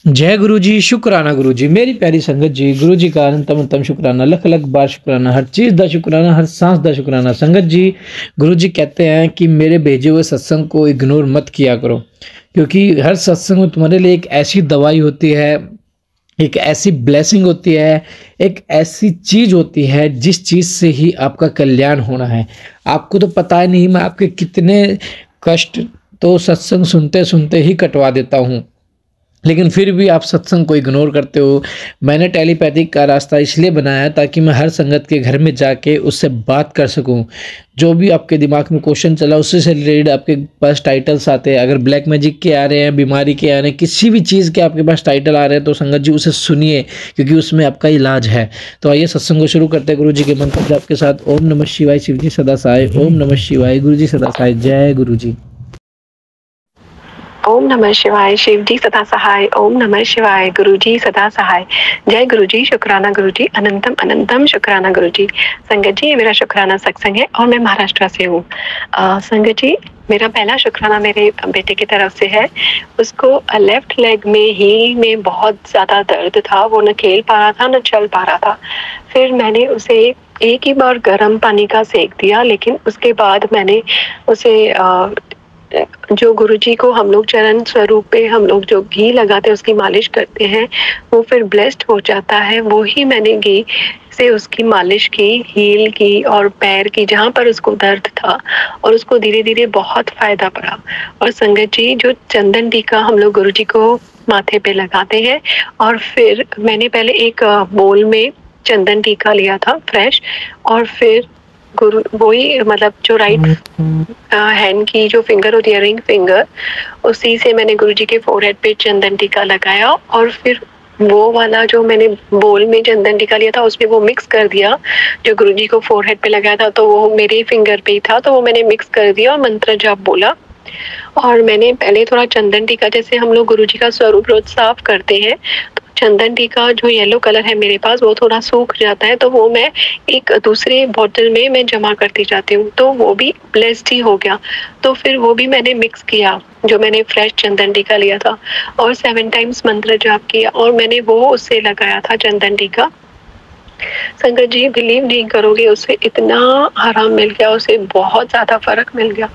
जय गुरु जी, शुक्राना गुरु जी, मेरी प्यारी संगत जी। गुरु जी का अनंतम अनंतम शुक्राना, लख लख बार शुक्राना, हर चीज़ दा शुक्राना, हर सांस दा शुक्राना। संगत जी, गुरु जी कहते हैं कि मेरे भेजे हुए सत्संग को इग्नोर मत किया करो, क्योंकि हर सत्संग में तुम्हारे लिए एक ऐसी दवाई होती है, एक ऐसी ब्लेसिंग होती है, एक ऐसी चीज होती है जिस चीज से ही आपका कल्याण होना है। आपको तो पता ही नहीं मैं आपके कितने कष्ट तो सत्संग सुनते सुनते ही कटवा देता हूँ, लेकिन फिर भी आप सत्संग को इग्नोर करते हो। मैंने टेलीपैथिक का रास्ता इसलिए बनाया ताकि मैं हर संगत के घर में जाके उससे बात कर सकूं। जो भी आपके दिमाग में क्वेश्चन चला उससे से रिलेटेड आपके पास टाइटल्स आते हैं। अगर ब्लैक मैजिक के आ रहे हैं, बीमारी के आ रहे हैं, किसी भी चीज़ के आपके पास टाइटल आ रहे हैं तो संगत जी उसे सुनिए, क्योंकि उसमें आपका इलाज है। तो आइए सत्संग को शुरू करते हैं गुरु जी के मंत्र जाप के साथ। ओम नमः शिवाय, शिव जी सदा सहाय। ओम नमः शिवाय, गुरु जी सदा सहाय। जय गुरु जी। ओम नमः शिवाय, शिव जी सदा सहाय। ओम नमः शिवाय, गुरु जी सदा सहाय। जय गुरु जी, शुक्राना गुरु जी, अनंतम अनंतम शुक्राना गुरु जी। संगत जी, ये मेरा शुक्राना सत्संग है और मैं महाराष्ट्र से हूँ। संगत जी, मेरा पहला शुक्राना मेरे बेटे की तरफ से है। उसको लेफ्ट लेग में हील में बहुत ज्यादा दर्द था, वो न खेल पा रहा था न चल पा रहा था। फिर मैंने उसे एक ही बार गर्म पानी का सेक दिया, लेकिन उसके बाद मैंने उसे जो गुरुजी को हम लोग चरण स्वरूप पे हम लोग जो घी लगाते हैं उसकी मालिश करते हैं, वो फिर ब्लेस्ड हो जाता है। वो ही मैंने घी से उसकी मालिश की, हील की और पैर की जहाँ पर उसको दर्द था, और उसको धीरे धीरे बहुत फायदा पड़ा। और संगत जी, जो चंदन टीका हम लोग गुरुजी को माथे पे लगाते हैं, और फिर मैंने पहले एक बोल में चंदन टीका लिया था फ्रेश, और फिर गुरु वही मतलब जो राइट हैंड की जो फिंगर होती है, रिंग फिंगर, उसी से मैंने गुरुजी के फोरहेड पे चंदन टीका लगाया। और फिर वो वाला जो मैंने बोल में चंदन टीका लिया था उसमें वो मिक्स कर दिया। जो गुरुजी को फोरहेड पे लगाया था तो वो मेरे फिंगर पे ही था, तो वो मैंने मिक्स कर दिया और मंत्र जाप बोला। और मैंने पहले थोड़ा चंदन टीका, जैसे हम लोग गुरुजी का स्वरूप रोज साफ करते हैं, तो चंदन टीका जो येलो कलर है मेरे पास वो थोड़ा सूख जाता है, तो वो मैं एक दूसरे बोतल में मैं जमा करती जाती हूँ, तो वो भी ब्लेस्ड ही हो गया। तो फिर वो भी मैंने मिक्स किया जो मैंने फ्रेश चंदन टीका लिया था, और 7 टाइम्स मंत्र जाप किया, और मैंने वो उससे लगाया था चंदन टीका। संगत जी, बिलीव नहीं करोगे, उसे इतना आराम मिल गया, उसे बहुत ज्यादा फर्क मिल गया।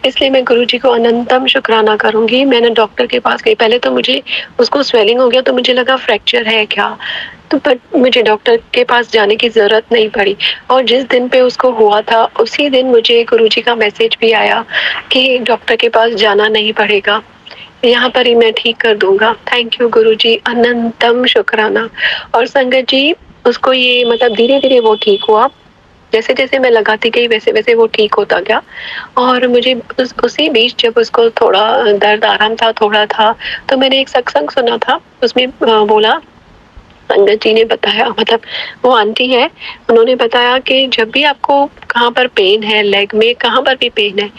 इसलिए मैं गुरुजी को अनंतम शुक्राना करूंगी। मैंने डॉक्टर के पास गई, पहले तो मुझे उसको स्वेलिंग हो गया तो मुझे लगा फ्रैक्चर है क्या, तो बट मुझे डॉक्टर के पास जाने की जरूरत नहीं पड़ी। और जिस दिन पे उसको हुआ था उसी दिन मुझे गुरुजी का मैसेज भी आया कि डॉक्टर के पास जाना नहीं पड़ेगा, यहाँ पर ही मैं ठीक कर दूंगा। थैंक यू गुरुजी, अनंतम शुक्राना। और संगत जी, उसको ये मतलब धीरे धीरे वो ठीक हुआ, जैसे जैसे मैं लगाती गई वैसे वैसे वो ठीक होता गया। और मुझे उसी बीच जब उसको थोड़ा दर्द आराम था, थोड़ा था, तो मैंने एक सत्संग सुना था, उसमें बोला, संगत जी ने बताया, मतलब वो आंटी है, उन्होंने बताया कि जब भी आपको कहाँ पर पेन है, लेग में कहाँ पर भी पेन है,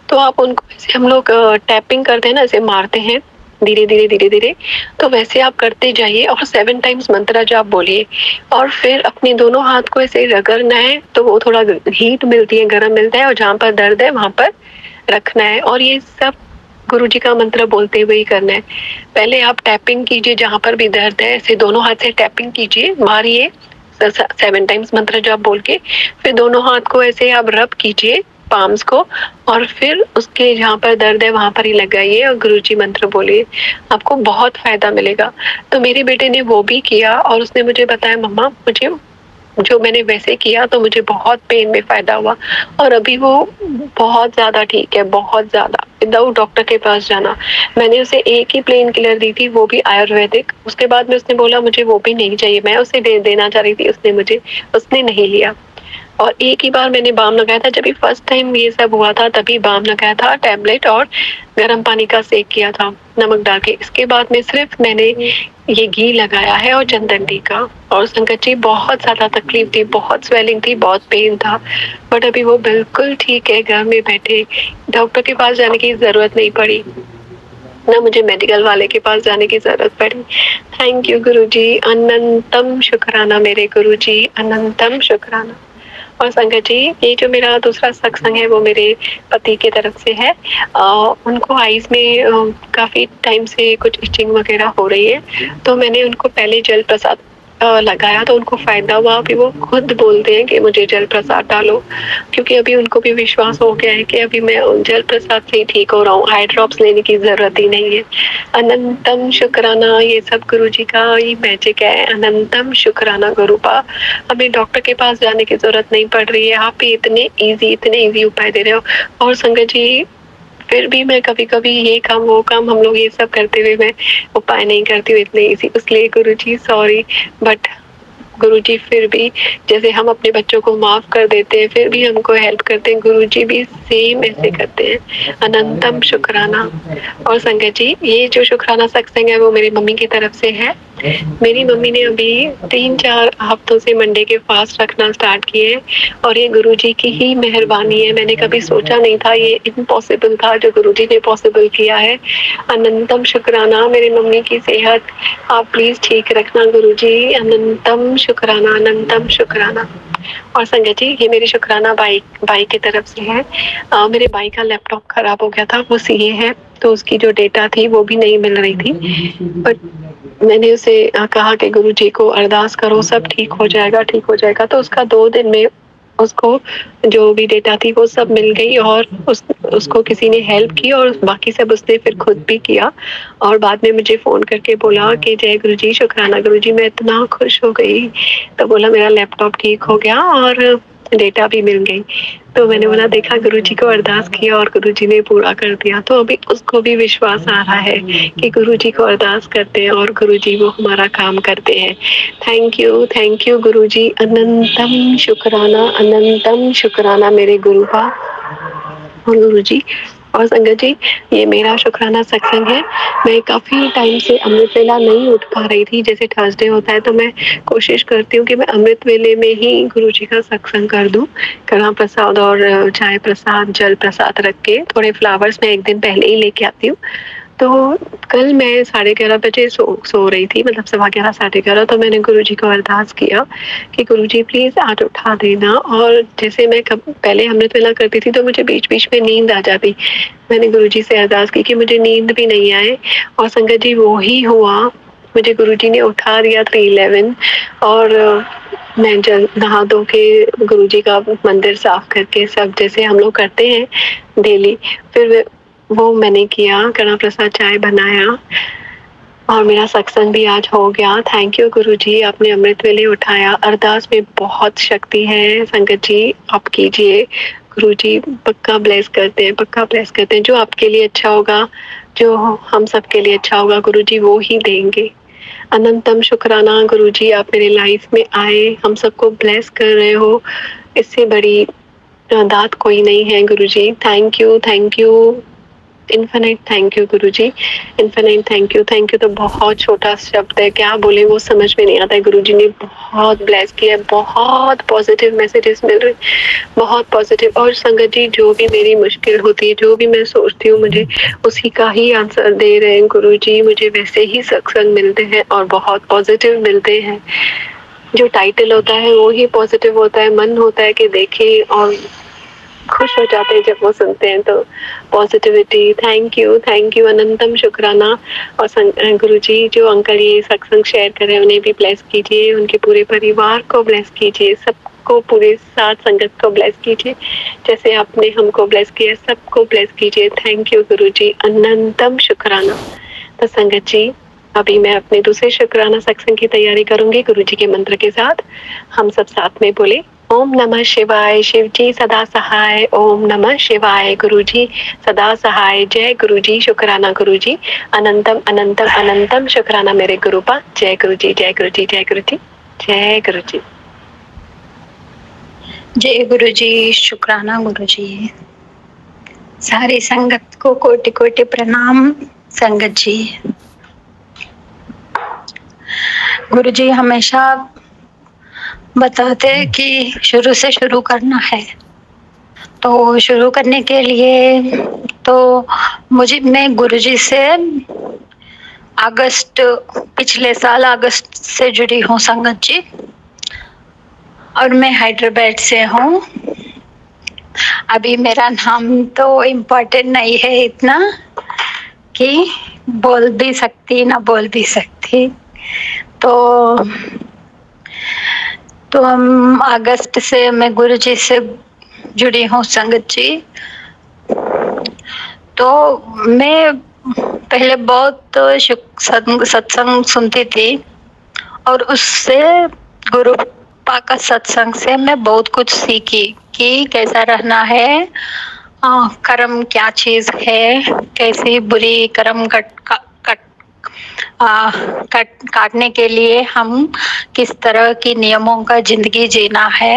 तो आप उनको ऐसे हम लोग टैपिंग करते हैं ना, ऐसे मारते हैं धीरे धीरे धीरे धीरे, तो वैसे आप करते जाइए और 7 टाइम्स मंत्र जाप बोलिए। और फिर अपने दोनों हाथ को ऐसे रगड़ना है, तो वो थोड़ा हीट मिलती है, गर्म मिलता है, और जहाँ पर दर्द है वहां पर रखना है। और ये सब गुरुजी का मंत्र बोलते हुए ही करना है। पहले आप टैपिंग कीजिए, जहाँ पर भी दर्द है ऐसे दोनों हाथ से टैपिंग कीजिए, मारिए 7 टाइम्स मंत्र जाप बोल के। फिर दोनों हाथ को ऐसे आप रब कीजिए, पाम्स को, और फिर उसके जहाँ पर दर्द है वहां पर ही लगाइए और गुरुजी मंत्र बोलिए, आपको बहुत फायदा मिलेगा। तो मेरे बेटे ने वो भी किया और उसने मुझे बताया, मम्मा मुझे जो मैंने वैसे किया तो मुझे बहुत पेन में फायदा हुआ, और अभी वो बहुत ज्यादा ठीक है, बहुत ज्यादा, विदाउट डॉक्टर के पास जाना। मैंने उसे एक ही पेन किलर दी थी, वो भी आयुर्वेदिक। उसके बाद में उसने बोला मुझे वो भी नहीं चाहिए, मैं उसे देना चाह रही थी, उसने नहीं लिया। और एक ही बार मैंने बाम लगाया था, जब भी फर्स्ट टाइम ये सब हुआ था तभी बाम लगाया था, टैबलेट और गर्म पानी का सेक किया था नमक डाल के। इसके बाद में सिर्फ मैंने ये घी लगाया है और चंदन टीका। और संकट जी, बहुत ज्यादा तकलीफ थी, बहुत स्वेलिंग थी, बहुत पेन था, बट अभी वो बिल्कुल ठीक है, घर में बैठे, डॉक्टर के पास जाने की जरूरत नहीं पड़ी, ना मुझे मेडिकल वाले के पास जाने की जरूरत पड़ी। थैंक यू गुरुजी, अनंतम शुक्राना मेरे गुरुजी, अनंतम शुक्राना। और संगत जी, ये जो मेरा दूसरा सत्संग है वो मेरे पति की तरफ से है। उनको आईज में काफ़ी टाइम से कुछ इचिंग वगैरह हो रही है, तो मैंने उनको पहले जल प्रसाद लगाया तो उनको फ़ायदा हुआ। अभी वो खुद बोलते हैं कि मुझे जल प्रसाद डालो, क्योंकि अभी उनको भी विश्वास हो गया है कि अभी मैं जल प्रसाद से ही ठीक हो रहा हूँ, आई ड्रॉप्स लेने की ज़रूरत ही नहीं है। अनंतम शुक्राना, ये सब गुरु जी का ही मैजिक है। अनंतम शुक्राना गुरुपा, हमें डॉक्टर के पास जाने की ज़रूरत नहीं पड़ रही है। आप ही इतने ईज़ी उपाय दे रहे हो। और संगत जी, फिर भी मैं कभी-कभी ये काम वो काम हम लोग ये सब करते हुए मैं उपाय नहीं करती हूँ इतने ईज़ी, इसलिए गुरुजी सॉरी। बट गुरुजी फिर भी जैसे हम अपने बच्चों को माफ़ कर देते हैं, फिर भी हमको हेल्प करते हैं, गुरुजी भी सेम ऐसे करते हैं। अनंतम शुक्राना। और संगत जी, ये जो शुक्राना सत्संग है वो मेरी मम्मी की तरफ से है। मेरी मम्मी ने अभी 3-4 हफ्तों से मंडे के फास्ट रखना स्टार्ट किए और ये गुरुजी की ही मेहरबानी है। मैंने कभी सोचा नहीं था, ये इम्पॉसिबल था जो गुरुजी ने पॉसिबल किया है। अनंतम शुक्राना मेरी मम्मी की सेहत आप प्लीज़ ठीक रखना गुरुजी। अनंतम शुक्राना, अनंतम शुक्राना। और संगत जी, ये मेरी शुक्राना भाई की तरफ से है। मेरे भाई का लैपटॉप खराब हो गया था, वो सीए है, तो उसकी जो डेटा थी वो भी नहीं मिल रही थी। बट मैंने उसे कहा कि गुरुजी को अरदास करो, सब ठीक हो जाएगा, ठीक हो जाएगा। तो उसका 2 दिन में उसको जो भी डेटा थी वो सब मिल गई और उसको किसी ने हेल्प की और बाकी सब उसने फिर खुद भी किया। और बाद में मुझे फ़ोन करके बोला कि जय गुरुजी, शुक्राना गुरुजी। मैं इतना खुश हो गई। तो बोला मेरा लैपटॉप ठीक हो गया और डेटा भी मिल गई। तो मैंने बोला देखा, गुरुजी को अरदास किया और गुरुजी ने पूरा कर दिया। तो अभी उसको भी विश्वास आ रहा है कि गुरुजी को अरदास करते हैं और गुरुजी वो हमारा काम करते हैं। थैंक यू गुरुजी। अनंतम शुक्राना मेरे गुरुपा और गुरुजी। और संगत जी, ये मेरा शुक्राना सत्संग है। मैं काफ़ी टाइम से अमृत वेला नहीं उठ पा रही थी। जैसे थर्सडे होता है तो मैं कोशिश करती हूँ कि मैं अमृत वेले में ही गुरुजी का सत्संग कर दूँ। कड़ा प्रसाद और चाय प्रसाद, जल प्रसाद रख के थोड़े फ्लावर्स मैं एक दिन पहले ही लेके आती हूँ। तो कल मैं 11:30 बजे सो रही थी, मतलब 11:15 11:30। तो मैंने गुरुजी को अरदास किया कि गुरुजी प्लीज़ आज उठा देना। और जैसे मैं पहले अमृत वेला करती थी तो मुझे बीच-बीच में नींद आ जाती। मैंने गुरुजी से अरदास की कि मुझे नींद भी नहीं आए और संगत जी वो ही हुआ। मुझे गुरुजी ने उठा दिया 3:11 और मैं नहा धो के गुरुजी का मंदिर साफ करके सब जैसे हम लोग करते हैं डेली, फिर वो मैंने किया। कड़ा प्रसाद चाय बनाया और मेरा सत्संग भी आज हो गया। थैंक यू गुरुजी, आपने अमृत वेले उठाया। अरदास में बहुत शक्ति है संगत जी, आप कीजिए। गुरुजी पक्का ब्लेस करते हैं, पक्का ब्लेस करते हैं। जो आपके लिए अच्छा होगा, जो हम सबके लिए अच्छा होगा, गुरुजी वो ही देंगे। अनंतम शुक्राना गुरुजी, आप मेरे लाइफ में आए, हम सबको ब्लेस कर रहे हो। इससे बड़ी दात कोई नहीं है Guruji. Thank you infinite thank you Guruji. Infinite thank you तो बहुत छोटा शब्द है, क्या बोले वो समझ में नहीं आता है। गुरुजी ने बहुत ब्लेस किया है, बहुत पॉजिटिव मैसेजेस मिल रहे, बहुत पॉजिटिव। और संगत जी, जो भी मेरी मुश्किल होती है, जो भी मैं सोचती हूँ, मुझे उसी का ही आंसर दे रहे हैं गुरुजी। मुझे वैसे ही सत्संग मिलते हैं और बहुत पॉजिटिव मिलते हैं। जो टाइटल होता है वो ही पॉजिटिव होता है। मन होता है कि देखें और खुश हो जाते हैं जब वो सुनते हैं। तो पॉजिटिविटी, थैंक यू अनंतम शुक्राना। और गुरुजी, जो अंकल ये सत्संग शेयर कर रहे हैं उन्हें भी ब्लेस कीजिए, उनके पूरे परिवार को ब्लेस कीजिए, सबको, पूरे साथ संगत को ब्लेस कीजिए। जैसे आपने हमको ब्लेस किया, सबको ब्लेस कीजिए। थैंक यू गुरुजी, अनंतम शुक्राना। तो संगत जी, अभी मैं अपने दूसरे शुक्राना सत्संग की तैयारी करूंगी गुरुजी के मंत्र के साथ। हम सब साथ में बोले, ओम नमः शिवाय, शिव जी सदा सहाय। ओम नमः शिवाय, गुरुजी सदा सहाय। जय गुरुजी, शुक्राना गुरुजी। अनंतम अनंतम अनंतम शुक्राना मेरे गुरुपा। जय गुरुजी, जय गुरुजी, जय गुरुजी, जय गुरुजी। जय गुरुजी, शुक्राना गुरुजी। सारी संगत को कोटि कोटि प्रणाम। संगत जी, गुरुजी हमेशा बताते हैं कि शुरू से शुरू करना है। तो शुरू करने के लिए तो मैं गुरुजी से पिछले साल अगस्त से जुड़ी हूँ संगत जी। और मैं हैदराबाद से हूँ। अभी मेरा नाम तो इम्पोर्टेंट नहीं है इतना कि बोल भी सकती ना बोल भी सकती। तो हम अगस्त से मैं गुरु जी से जुड़ी हूँ संगत जी। तो मैं पहले बहुत सत्संग सुनती थी और उससे गुरु पा का सत्संग से मैं बहुत कुछ सीखी कि कैसा रहना है, कर्म क्या चीज है, कैसी बुरी कर्म काटने के लिए हम किस तरह की नियमों का जिंदगी जीना है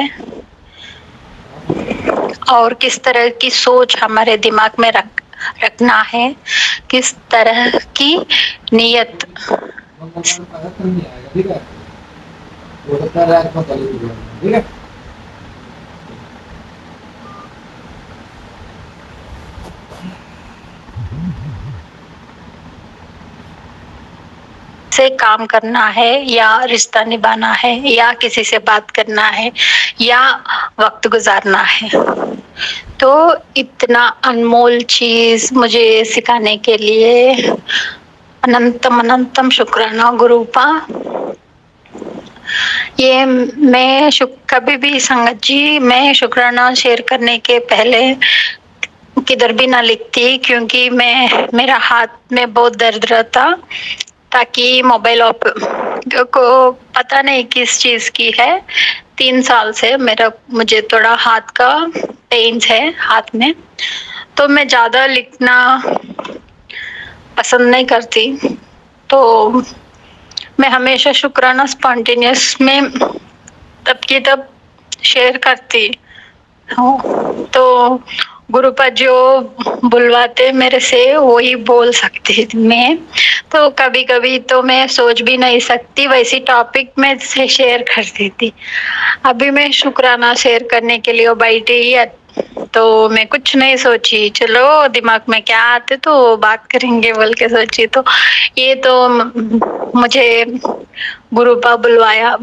और किस तरह की सोच हमारे दिमाग में रखना है, किस तरह की नियत से काम करना है या रिश्ता निभाना है या किसी से बात करना है या वक्त गुजारना है। तो इतना अनमोल चीज मुझे सिखाने के लिए अनंतम अनंतम शुक्राना गुरुपा। ये मैं कभी भी संगत जी मैं शुक्राना शेयर करने के पहले किधर भी ना लिखती, क्योंकि मेरा हाथ में बहुत दर्द रहता, ताकि मोबाइल को पता नहीं किस चीज की है। 3 साल से मुझे थोड़ा हाथ का पेन्स है हाथ में, तो मैं ज्यादा लिखना पसंद नहीं करती। तो मैं हमेशा शुक्राना स्पॉन्टेनियस में तब की तब शेयर करती हूँ। तो गुरुपा जो बुलवाते मेरे से वो ही बोल सकती मैं। तो कभी कभी तो मैं सोच भी नहीं सकती वैसी टॉपिक में से शेयर कर देती। अभी मैं शुक्राना शेयर करने के लिए बैठी तो मैं कुछ नहीं सोची, चलो दिमाग में क्या आते तो बात करेंगे बोल के सोची। तो ये तो मुझे गुरुपा बुलवाया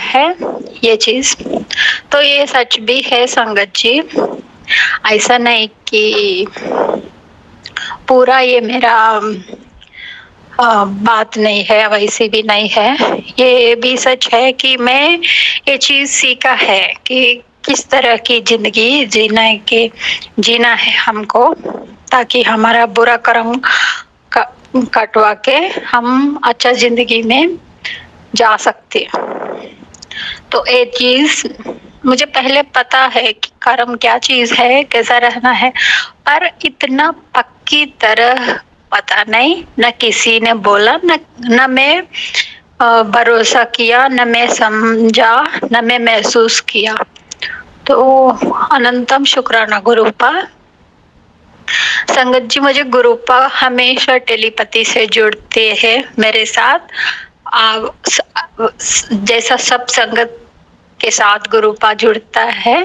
है ये चीज। तो ये सच भी है संगत जी, ऐसा नहीं कि पूरा ये मेरा बात नहीं है, वैसी भी नहीं है। ये भी सच है कि मैं ये चीज सीखा है कि किस तरह की जिंदगी जीना है हमको, ताकि हमारा बुरा कर्म कटवा के हम अच्छा जिंदगी में जा सकते। तो ये चीज मुझे पहले पता है कि कर्म क्या चीज है, कैसा रहना है, पर इतना पक्की तरह पता नहीं, न किसी ने बोला, न मैं भरोसा किया, न मैं समझा, न मैं महसूस किया। तो अनंतम शुक्राना गुरुपा। संगत जी मुझे गुरुपा हमेशा टेलीपैथी से जुड़ते हैं मेरे साथ। जैसा सब संगत के साथ गुरुपा जुड़ता है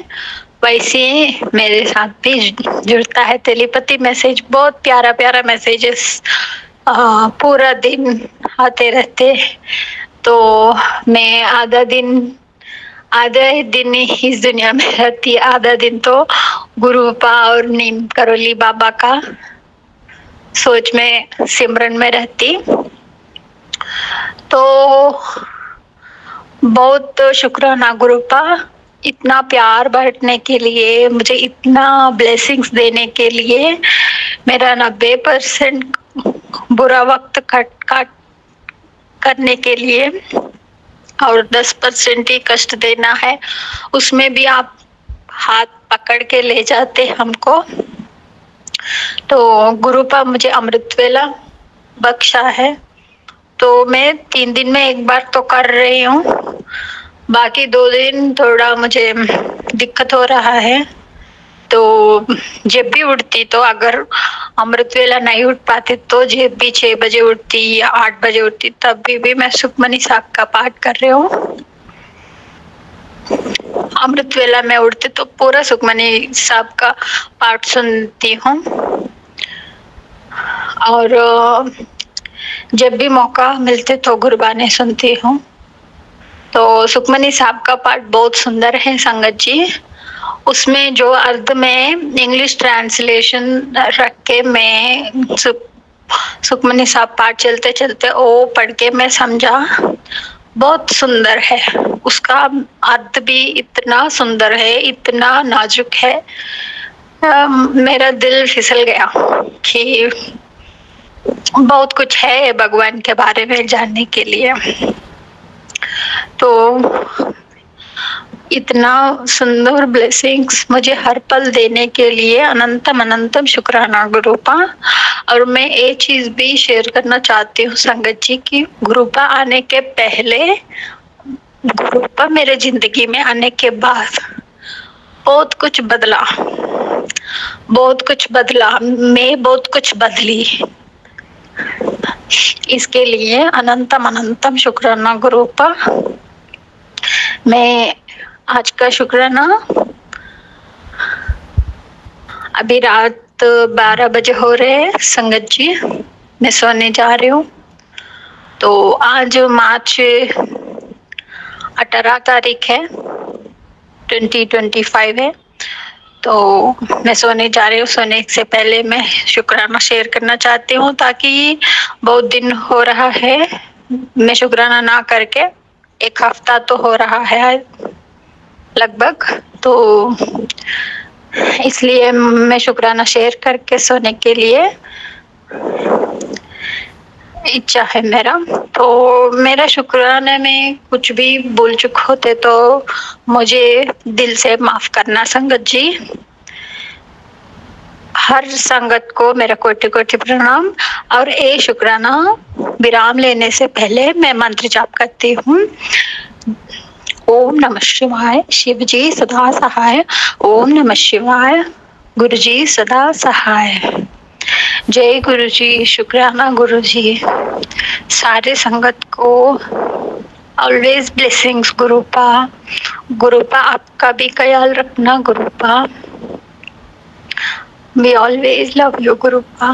वैसे मेरे साथ भी जुड़ता है। टेलीपैथी मैसेज, बहुत प्यारा प्यारा मैसेजेस पूरा दिन आते रहते। तो मैं आधा दिन इस दुनिया में रहती, आधा दिन तो गुरुपा और नीम करोली बाबा का सोच में सिमरन में रहती। तो बहुत शुक्राना गुरुपा, इतना प्यार बांटने के लिए, मुझे इतना ब्लेसिंग्स देने के लिए। मेरा 90% बुरा वक्त काट करने के लिए और 10% ही कष्ट देना है, उसमें भी आप हाथ पकड़ के ले जाते हमको। तो गुरुपा मुझे अमृत वेला बख्शा है, तो मैं 3 दिन में एक बार तो कर रही हूँ, बाकी 2 दिन थोड़ा मुझे दिक्कत हो रहा है। तो जब भी उठती, तो अगर अमृत वेला नहीं उठ पाती तो जब भी 6 बजे उठती या 8 बजे उठती, तब भी मैं सुखमनी साहब का पाठ कर रही हूँ। अमृत वेला में उठती तो पूरा सुखमनी साहब का पाठ सुनती हूँ। और जब भी मौका मिलते तो गुरबानी सुनती हूँ। तो सुखमनी साहब का पाठ बहुत सुंदर है संगत जी। उसमें जो अर्थ में इंग्लिश ट्रांसलेशन रख के मैं सुखमनी साहब पाठ चलते चलते ओ पढ़ के मैं समझा, बहुत सुंदर है। उसका अर्थ भी इतना सुंदर है, इतना नाजुक है। मेरा दिल फिसल गया कि बहुत कुछ है भगवान के बारे में जानने के लिए। तो इतना सुंदर ब्लेसिंग्स मुझे हर पल देने के लिए अनंतम अनंतम शुक्राना गुरुपा। और मैं एक चीज भी शेयर करना चाहती हूँ संगत जी की, गुरुपा आने के पहले, गुरुपा मेरे जिंदगी में आने के बाद बहुत कुछ बदला, बहुत कुछ बदला, मैं बहुत कुछ बदली। इसके लिए अनंतम अनंतम शुक्राना गुरुपा। मैं आज का शुक्राना, अभी रात 12 बजे हो रहे हैं संगत जी, मैं सोने जा रही हूँ। तो आज मार्च 18 तारीख है, 2025 है। तो मैं सोने जा रही हूँ। सोने से पहले मैं शुक्राना शेयर करना चाहती हूँ, ताकि बहुत दिन हो रहा है मैं शुक्राना ना करके, 1 हफ्ता तो हो रहा है लगभग। तो इसलिए मैं शुक्राना शेयर करके सोने के लिए इच्छा है मेरा। तो मेरा शुक्राने में कुछ भी भूल चूक होते तो मुझे दिल से माफ करना संगत जी। हर संगत को मेरा कोटि कोटि प्रणाम। और ये शुक्राना विराम लेने से पहले मैं मंत्र जाप करती हूँ। ओम नमः शिवाय, शिव जी सदा सहाय। ओम नमः शिवाय, गुरु जी सदा सहाय। जय गुरु जी, शुक्राना गुरु जी। सारे संगत को ऑलवेज ब्लेसिंग्स गुरुपा। गुरुपा आपका भी ख्याल रखना गुरुपा। We always love you गुरुपा।